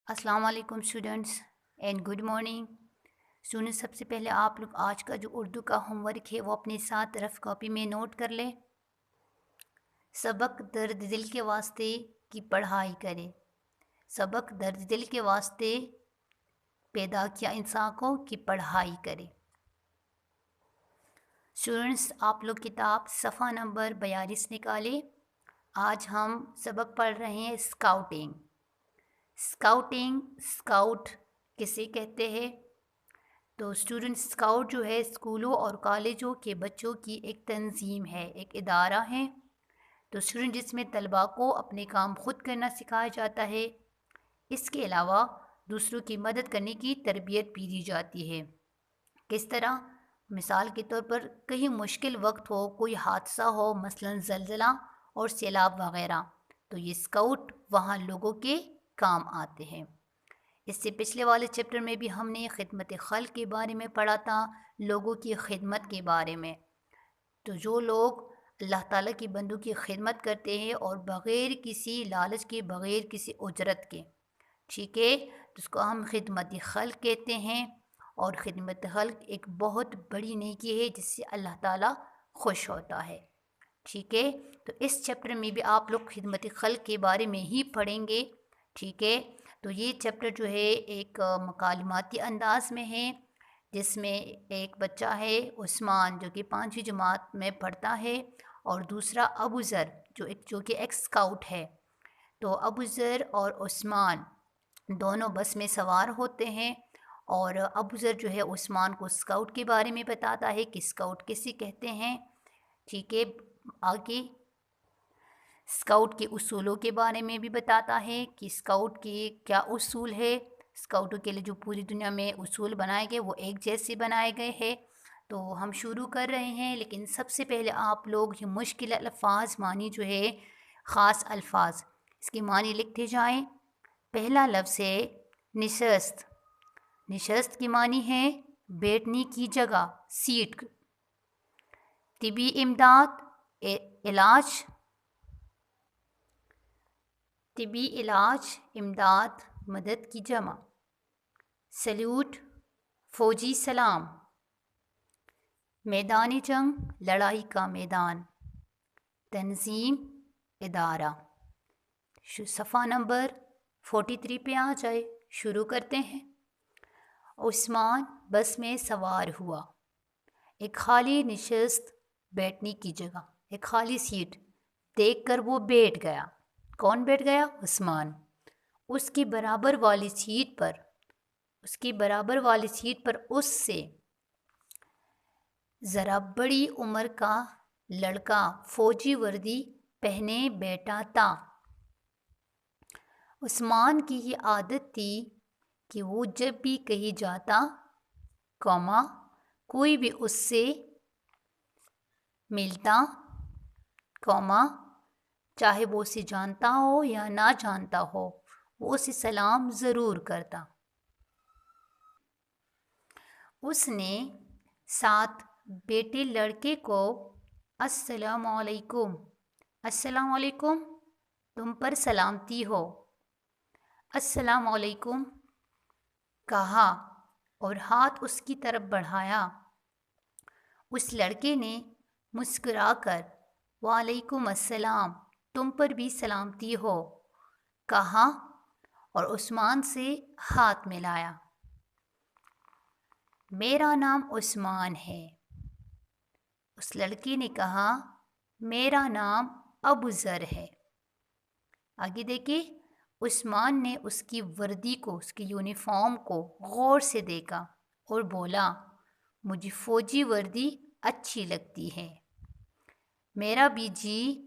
अस्सलाम वालेकुम students and good morning. Students, सबसे पहले आप लोग आज का जो उर्दू का होमवर्क है वो अपने साथ रफ कॉपी में नोट कर लें। सबक दर्द दिल के वास्ते की पढ़ाई करें। सबक दर्द दिल के वास्ते पैदा किया इंसान को कि पढ़ाई करें। स्टूडेंट्स, आप लोग किताब सफ़ा नंबर 42 निकालें। आज हम सबक पढ़ रहे हैं स्काउटिंग। स्काउट किसे कहते हैं? तो स्टूडेंट, स्काउट जो है स्कूलों और कॉलेजों के बच्चों की एक तंजीम है, एक इदारा है। तो स्टूडेंट, जिसमें तलबा को अपने काम खुद करना सिखाया जाता है। इसके अलावा दूसरों की मदद करने की तरबियत भी दी जाती है। किस तरह? मिसाल के तौर पर कहीं मुश्किल वक्त हो, कोई हादसा हो, मसलन ज़लज़ला और सैलाब वगैरह, तो ये स्काउट वहाँ लोगों के काम आते हैं। इससे पिछले वाले चैप्टर में भी हमने खिदमत खल्क के बारे में पढ़ा था, लोगों की खिदमत के बारे में। तो जो लोग अल्लाह ताला की बंदों की खिदमत करते हैं और बग़ैर किसी लालच के, बग़ैर किसी उजरत के, ठीक है, तो उसको हम खिदमत खल्क कहते हैं। और खिदमत खल्क एक बहुत बड़ी नेकी है जिससे अल्लाह ताला खुश होता है। ठीक है, तो इस चैप्टर में भी आप लोग खिदमत खल्क के बारे में ही पढ़ेंगे। ठीक है, तो ये चैप्टर जो है एक मकालमाती अंदाज में है, जिसमें एक बच्चा है उस्मान जो कि 5वीं जमात में पढ़ता है, और दूसरा अबू ज़र जो कि एक्स स्काउट है। तो अबू ज़र और उस्मान दोनों बस में सवार होते हैं, और अबू ज़र जो है उस्मान को स्काउट के बारे में बताता है कि स्काउट किसे कहते हैं। ठीक है, आगे स्काउट के उसूलों के बारे में भी बताता है कि स्काउट के क्या उसूल है। स्काउटों के लिए जो पूरी दुनिया में उसूल बनाए गए वो एक जैसे बनाए गए हैं। तो हम शुरू कर रहे हैं, लेकिन सबसे पहले आप लोग ये मुश्किल अल्फाज मानी जो है, ख़ास अल्फाज, इसके मानी लिखते जाएं। पहला लफ्ज़ है निशस्त। निशस्त की मानी है बैठने की जगह, सीट। तिबी इमदाद, इलाज। तिबी इलाज, इमदाद, मदद की जमा। सल्यूट, फ़ौजी सलाम। मैदान जंग, लड़ाई का मैदान। तंजीम, इदारा। सफ़ा नंबर 43 पे आ जाए, शुरू करते हैं। उस्मान बस में सवार हुआ। एक खाली नशिस्त, बैठने की जगह, एक खाली सीट देखकर वो बैठ गया। कौन बैठ गया? उस्मान। उसकी बराबर वाली सीट पर उससे ज़रा बड़ी उम्र का लड़का फ़ौजी वर्दी पहने बैठा था। उस्मान की ये आदत थी कि वो जब भी कहीं जाता, कोई भी उससे मिलता, चाहे वो उसे जानता हो या ना जानता हो, वो उसे सलाम ज़रूर करता। उसने साथ बेटे लड़के को अस्सलामुअलैकुम, अस्सलामुअलैकुम, तुम पर सलामती हो, अस्सलामुअलैकुम कहा और हाथ उसकी तरफ बढ़ाया। उस लड़के ने मुस्कुराकर वालेकुम अस्सलाम, तुम पर भी सलामती हो, कहा और उस्मान से हाथ मिलाया। मेरा नाम उस्मान है। उस लड़के ने कहा, मेरा नाम अबू ज़र है। आगे देखिए, उस्मान ने उसकी वर्दी को, उसकी यूनिफॉर्म को गौर से देखा और बोला, मुझे फ़ौजी वर्दी अच्छी लगती है। मेरा भी जी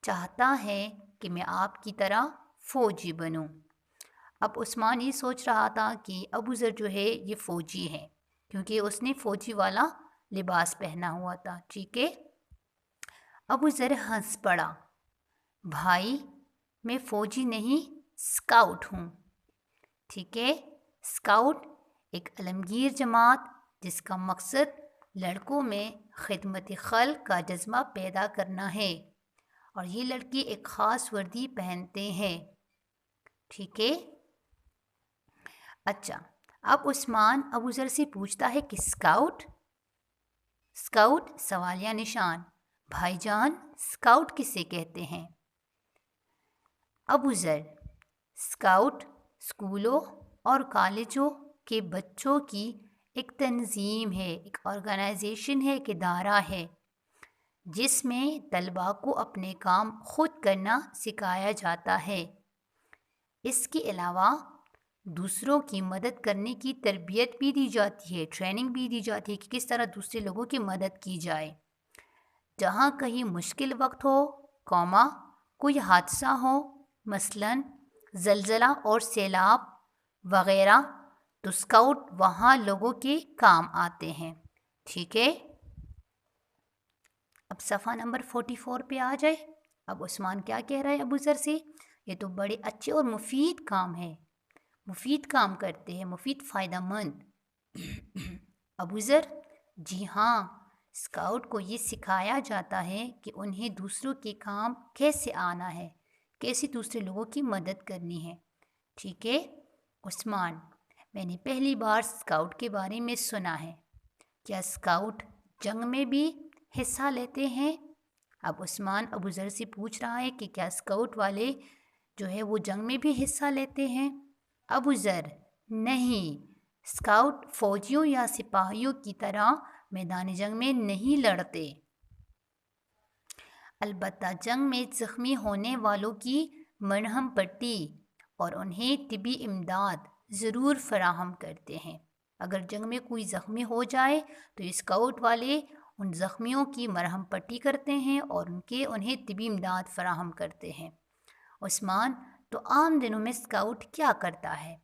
चाहता है कि मैं आपकी तरह फ़ौजी बनूं। अब उस्मान ये सोच रहा था कि अबू ज़र जो है ये फ़ौजी है, क्योंकि उसने फ़ौजी वाला लिबास पहना हुआ था। ठीक है, अबू ज़र हंस पड़ा। भाई, मैं फ़ौजी नहीं, स्काउट हूँ। ठीक है, स्काउट एक अलमगीर जमात जिसका मकसद लड़कों में खिदमत खल्क का जज्बा पैदा करना है, और ये लड़के एक ख़ास वर्दी पहनते हैं। ठीक है, अच्छा, अब उस्मान अबू ज़र से पूछता है कि स्काउट स्काउट सवालिया निशान, भाईजान स्काउट किसे कहते हैं? अबू ज़र, स्काउट स्कूलों और कॉलेजों के बच्चों की एक तंजीम है, एक ऑर्गेनाइजेशन है, एक इदारा है जिसमें तलबा को अपने काम खुद करना सिखाया जाता है। इसके अलावा दूसरों की मदद करने की तरबियत भी दी जाती है, ट्रेनिंग भी दी जाती है कि किस तरह दूसरे लोगों की मदद की जाए। जहाँ कहीं मुश्किल वक्त हो, कोई हादसा हो, मसलन ज़लज़ला और सैलाब वग़ैरह, तो स्काउट वहाँ लोगों के काम आते हैं। ठीक है, अब सफ़ा नंबर 44 पे आ जाए। अब उस्मान क्या कह रहा है अबू ज़र से? ये तो बड़े अच्छे और मुफीद काम है, मुफीद काम करते हैं, मुफीद फ़ायदेमंद। अबू ज़र, जी हाँ, स्काउट को ये सिखाया जाता है कि उन्हें दूसरों के काम कैसे आना है, कैसे दूसरे लोगों की मदद करनी है। ठीक है उस्मान, मैंने पहली बार स्काउट के बारे में सुना है। क्या स्काउट जंग में भी हिस्सा लेते हैं? अब उस्मान अबू ज़र से पूछ रहा है कि क्या स्काउट वाले जो है वो जंग में भी हिस्सा लेते हैं? अबू ज़र, नहीं, स्काउट फ़ौजियों या सिपाहियों की तरह मैदान जंग में नहीं लड़ते। अलबत्ता जंग में ज़ख्मी होने वालों की मरहम पट्टी और उन्हें तिबी इमदाद ज़रूर फराहम करते हैं। अगर जंग में कोई ज़ख्मी हो जाए तो स्काउट वाले उन ज़ख्मियों की मरहम पट्टी करते हैं और उन्हें तिबी इमदाद फराहम करते हैं। उस्मान, तो आम दिनों में स्काउट क्या करता है?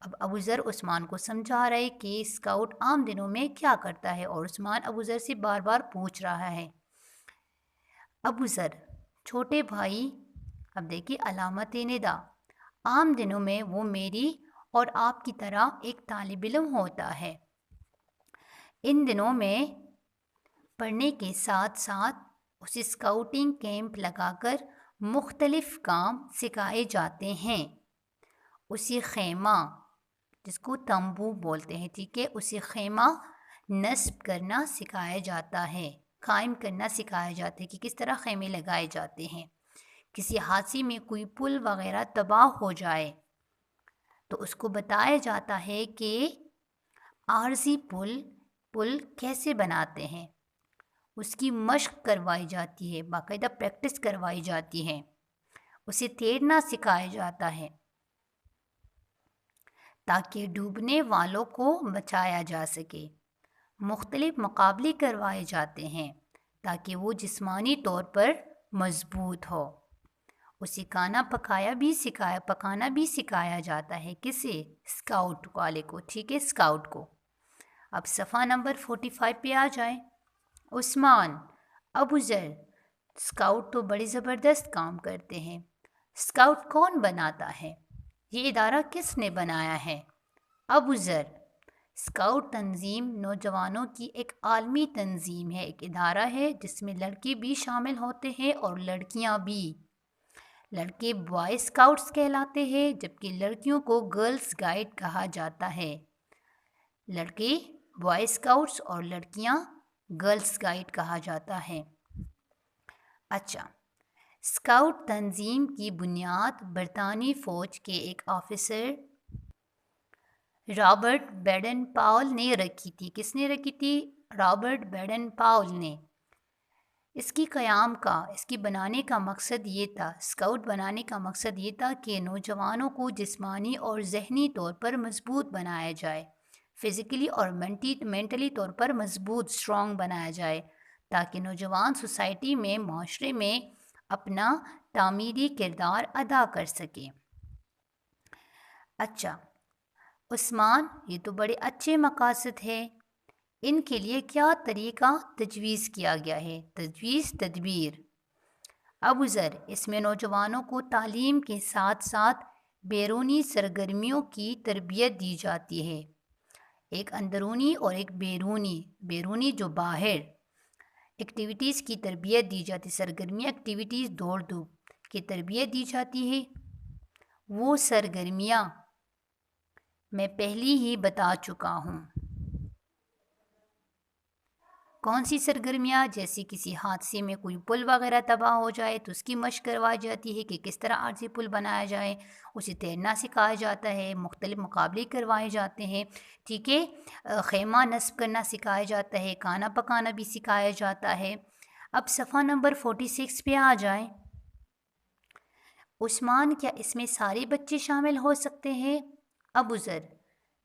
अब अबू ज़र उस्मान को समझा रहे कि स्काउट आम दिनों में क्या करता है और उस्मान अबू ज़र से बार बार पूछ रहा है। अबू ज़र, छोटे भाई, अब देखिए अलामत निदा, आम दिनों में वो मेरी और आपकी तरह एक तालिब इल्म होता है। इन दिनों में पढ़ने के साथ साथ उसे स्काउटिंग कैंप लगाकर मुख्तलिफ काम सिखाए जाते हैं। उसे खेमा, जिसको तंबू बोलते हैं, ठीक है, उसे खेमा नस्ब करना सिखाया जाता है, कायम करना सिखाया जाता है कि किस तरह खेमे लगाए जाते हैं। किसी हादसे में कोई पुल वगैरह तबाह हो जाए तो उसको बताया जाता है कि आरजी पुल कैसे बनाते हैं, उसकी मशक करवाई जाती है, बाकायदा प्रैक्टिस करवाई जाती है, उसे तैरना सिखाया जाता है ताकि डूबने वालों को बचाया जा सके। मुख्तलिफ मुकाबले करवाए जाते हैं ताकि वो जिस्मानी तौर पर मजबूत हो। उसे पकाना भी सिखाया जाता है। किसे? स्काउट वाले को, ठीक है, स्काउट को। अब सफ़ा नंबर 45 पे आ जाए। उस्मान, अबू ज़र, स्काउट तो बड़े ज़बरदस्त काम करते हैं। स्काउट कौन बनाता है? ये इदारा किसने बनाया है? अबू ज़र, स्काउट तंजीम नौजवानों की एक आलमी तंजीम है, एक इदारा है जिसमें लड़के भी शामिल होते हैं और लड़कियां भी। लड़के बॉय स्काउट्स कहलाते हैं जबकि लड़कियों को गर्ल्स गाइड कहा जाता है। लड़के बॉय स्काउट्स और लड़कियां गर्ल्स गाइड कहा जाता है। अच्छा, स्काउट तंजीम की बुनियाद बरतानी फ़ौज के एक ऑफिसर रॉबर्ट बेडन पाउल ने रखी थी। किसने रखी थी? रॉबर्ट बेडन पाउल ने। इसकी बनाने का मकसद ये था, स्काउट बनाने का मकसद ये था कि नौजवानों को जिस्मानी और ज़हनी तौर पर मजबूत बनाया जाए, फ़िज़िकली और मेंटली तौर पर मजबूत स्ट्रॉन्ग बनाया जाए ताकि नौजवान सोसाइटी में, माशरे में अपना तामीरी किरदार अदा कर सके। अच्छा उस्मान, ये तो बड़े अच्छे मकासद है, इनके लिए क्या तरीका तजवीज़ किया गया है? तदबीर। अबू ज़र, इसमें नौजवानों को तालीम के साथ साथ बैरूनी सरगर्मियों की तरबियत दी जाती है, एक अंदरूनी और एक बैरूनी जो बाहर एक्टिविटीज़ की तरबियत दी जाती, सरगर्मियाँ एक्टिविटीज़ दौड़ धूप की तरबियत दी जाती है। वो सरगर्मियाँ میں پہلی ہی بتا چکا ہوں۔ کون سی سرگرمیاں، جیسے کسی حادثے میں کوئی پل وغیرہ تباہ ہو جائے تو اس کی مشق کروائی جاتی ہے کہ کس طرح عارضی پل بنایا جائے، اسے تیرنا سکھایا جاتا ہے، مختلف مقابلے کروائے جاتے ہیں، ٹھیک ہے، خیمہ نصب کرنا سکھایا جاتا ہے، کھانا پکانا بھی سکھایا جاتا ہے۔ اب صفحہ نمبر 46 پہ آ جائیں۔ عثمان، کیا اس میں سارے بچے شامل ہو سکتے ہیں؟ ابو ذر: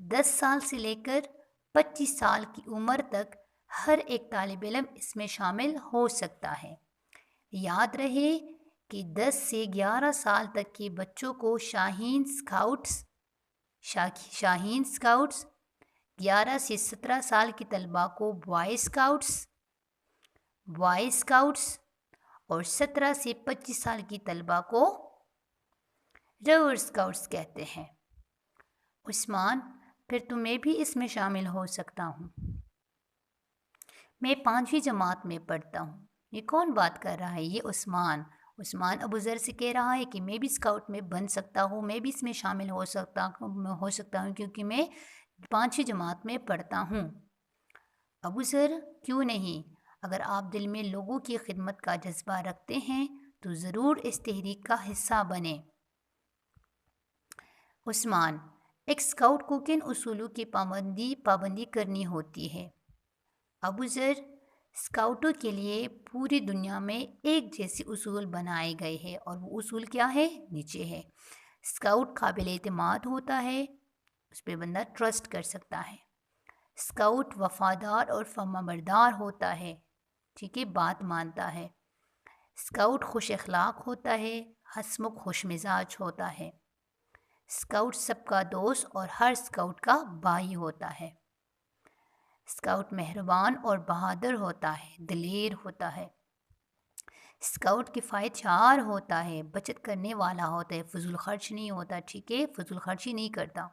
10 سال سے لے کر 25 سال کی عمر تک ہر ایک طالب علم اس میں شامل ہو سکتا ہے۔ یاد رہے کہ 10 سے 11 سال تک کے بچوں کو شاہین سکاؤٹس، 11 سے 17 سال کی طلباء کو بوائے سکاؤٹس اور 17 سے 25 سال کی طلباء کو روور سکاؤٹس کہتے ہیں۔ عثمان: پھر تو میں بھی اس میں شامل ہو سکتا ہوں۔ میں 5ویں جماعت میں پڑھتا ہوں۔ یہ کون بات کر رہا ہے؟ یہ عثمان ابو ذر سے کہہ رہا ہے کہ میں بھی اسکاؤٹ میں بن سکتا ہوں، میں بھی اس میں شامل ہو سکتا ہوں کیونکہ میں 5ویں جماعت میں پڑھتا ہوں۔ ابو ذر: کیوں نہیں؟ اگر آپ دل میں لوگوں کی خدمت کا جذبہ رکھتے ہیں تو ضرور اس تحریک کا حصہ بنیں۔ عثمان: ایک اسکاؤٹ کو کن اصولوں کی پابندی کرنی ہوتی ہے؟ ابو ذر: اسکاؤٹوں کے لیے پوری دنیا میں ایک جیسے اصول بنائے گئے ہیں، اور وہ اصول کیا ہے؟ نیچے ہے۔ اسکاؤٹ قابل اعتماد ہوتا ہے، اس پہ بندہ ٹرسٹ کر سکتا ہے۔ اسکاؤٹ وفادار اور فرمانبردار ہوتا ہے، ٹھیک ہے، بات مانتا ہے۔ اسکاؤٹ خوش اخلاق ہوتا ہے، ہنسمکھ خوش مزاج ہوتا ہے۔ اسکاؤٹ سب کا دوست اور ہر اسکاؤٹ کا بھائی ہوتا ہے۔ اسکاؤٹ مہربان اور بہادر ہوتا ہے، دلیر ہوتا ہے۔ اسکاؤٹ کفایت شعار ہوتا ہے، بچت کرنے والا ہوتا ہے، فضول خرچ نہیں ہوتا، ٹھیک ہے، فضول خرچی نہیں کرتا۔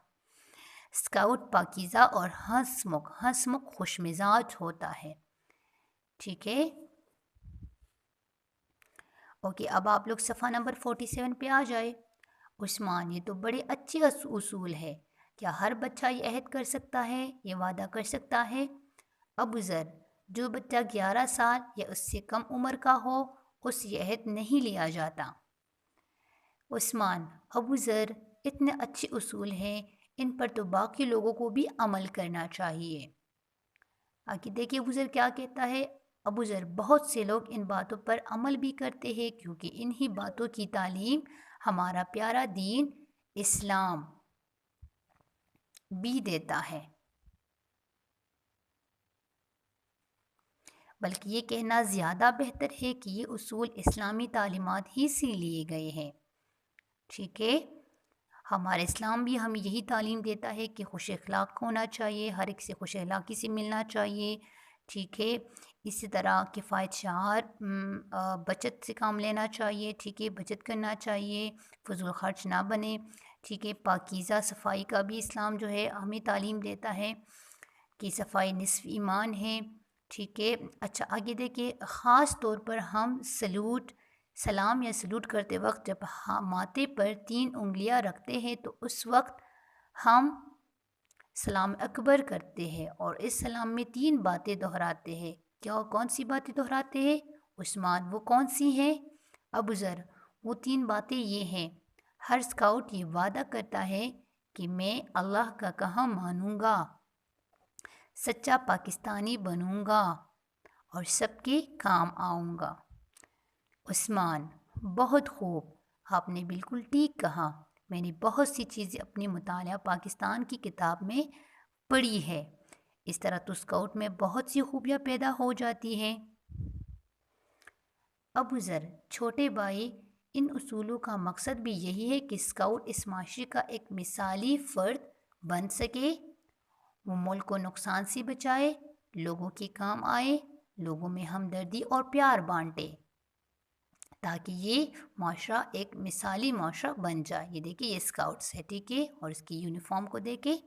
اسکاؤٹ پاکیزہ اور ہنسمکھ خوش مزاج ہوتا ہے، ٹھیک ہے۔ اوکے، اب آپ لوگ صفحہ نمبر 47 پہ آ جائے۔ عثمان: یہ تو بڑے اچھے اصول ہے، کیا ہر بچہ یہ عہد کر سکتا ہے، یہ وعدہ کر سکتا ہے؟ ابو ذر: جو بچہ 11 سال یا اس سے کم عمر کا ہو اس یہ عہد نہیں لیا جاتا۔ عثمان: ابو ذر، اتنے اچھے اصول ہیں، ان پر تو باقی لوگوں کو بھی عمل کرنا چاہیے۔ آگے دیکھیے ابو ذر کیا کہتا ہے۔ ابو ذر: بہت سے لوگ ان باتوں پر عمل بھی کرتے ہیں کیونکہ انہی باتوں کی تعلیم ہمارا پیارا دین اسلام بھی دیتا ہے، بلکہ یہ کہنا زیادہ بہتر ہے کہ یہ اصول اسلامی تعلیمات ہی سے لیے گئے ہیں، ٹھیک ہے۔ ہمارا اسلام بھی ہمیں یہی تعلیم دیتا ہے کہ خوش اخلاق ہونا چاہیے، ہر ایک سے خوش اخلاقی سے ملنا چاہیے، ٹھیک ہے۔ اسی طرح کفایت شعار، بچت سے کام لینا چاہیے، ٹھیک ہے، بچت کرنا چاہیے، فضول خرچ نہ بنے، ٹھیک ہے۔ پاکیزہ صفائی کا بھی اسلام جو ہے ہمیں تعلیم دیتا ہے کہ صفائی نصف ایمان ہے، ٹھیک ہے۔ اچھا آگے دیکھیں، خاص طور پر ہم سلام یا سلوٹ کرتے وقت جب ماتھے پر 3 انگلیاں رکھتے ہیں تو اس وقت ہم سلام اکبر کرتے ہیں اور اس سلام میں 3 باتیں دہراتے ہیں۔ کون سی باتیں دہراتے ہیں؟ عثمان: وہ کون سی ہیں؟ ابو ذر: وہ 3 باتیں یہ ہیں، ہر اسکاؤٹ یہ وعدہ کرتا ہے کہ میں اللہ کا کہا مانوں گا، سچا پاکستانی بنوں گا اور سب کے کام آؤں گا۔ عثمان: بہت خوب، آپ نے بالکل ٹھیک کہا، میں نے بہت سی چیزیں اپنے مطالعہ پاکستان کی کتاب میں پڑھی ہے، اس طرح تو اسکاؤٹ میں بہت سی خوبیاں پیدا ہو جاتی ہیں۔ ابو ذر: چھوٹے بھائی، ان اصولوں کا مقصد بھی یہی ہے کہ اسکاؤٹ اس معاشرے کا ایک مثالی فرد بن سکے، وہ ملک کو نقصان سے بچائے، لوگوں کے کام آئے، لوگوں میں ہمدردی اور پیار بانٹے تاکہ یہ معاشرہ ایک مثالی معاشرہ بن جائے۔ یہ دیکھیں یہ اسکاؤٹس ہے، ٹھیک ہے، اور اس کی یونیفارم کو دیکھیں۔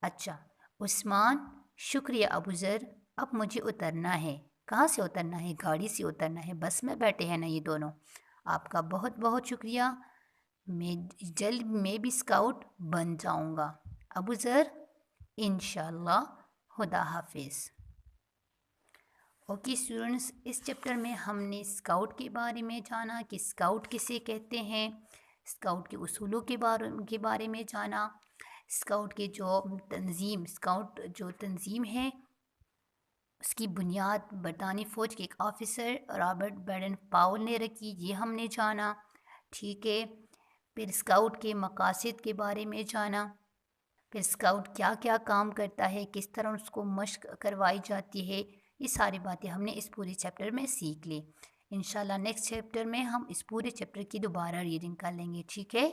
اچھا عثمان: شکریہ ابو ذر، اب مجھے اترنا ہے۔ کہاں سے اترنا ہے؟ گاڑی سے اترنا ہے، بس میں بیٹھے ہیں نا یہ دونوں۔ آپ کا بہت بہت شکریہ، میں جلد میں بھی اسکاؤٹ بن جاؤں گا۔ अबू ज़र, इंशाल्लाह, खुदा हाफिज़। ओके स्टूडेंट्स, इस चैप्टर में हमने स्काउट के बारे में जाना कि स्काउट किसे कहते हैं, स्काउट के उसूलों के बारे में जाना, स्काउट के स्काउट जो तंजीम है उसकी बुनियाद बरतानी फ़ौज के एक ऑफ़िसर रॉबर्ट बैडन पाउल ने रखी, ये हमने जाना। ठीक है, फिर स्काउट के मकासद के बारे में जाना, फिर स्काउट क्या क्या काम करता है, किस तरह उसको मशक करवाई जाती है, ये सारी बातें हमने इस पूरे चैप्टर में सीख ली। इंशाल्लाह नेक्स्ट चैप्टर में हम इस पूरे चैप्टर की दोबारा रीडिंग कर लेंगे। ठीक है।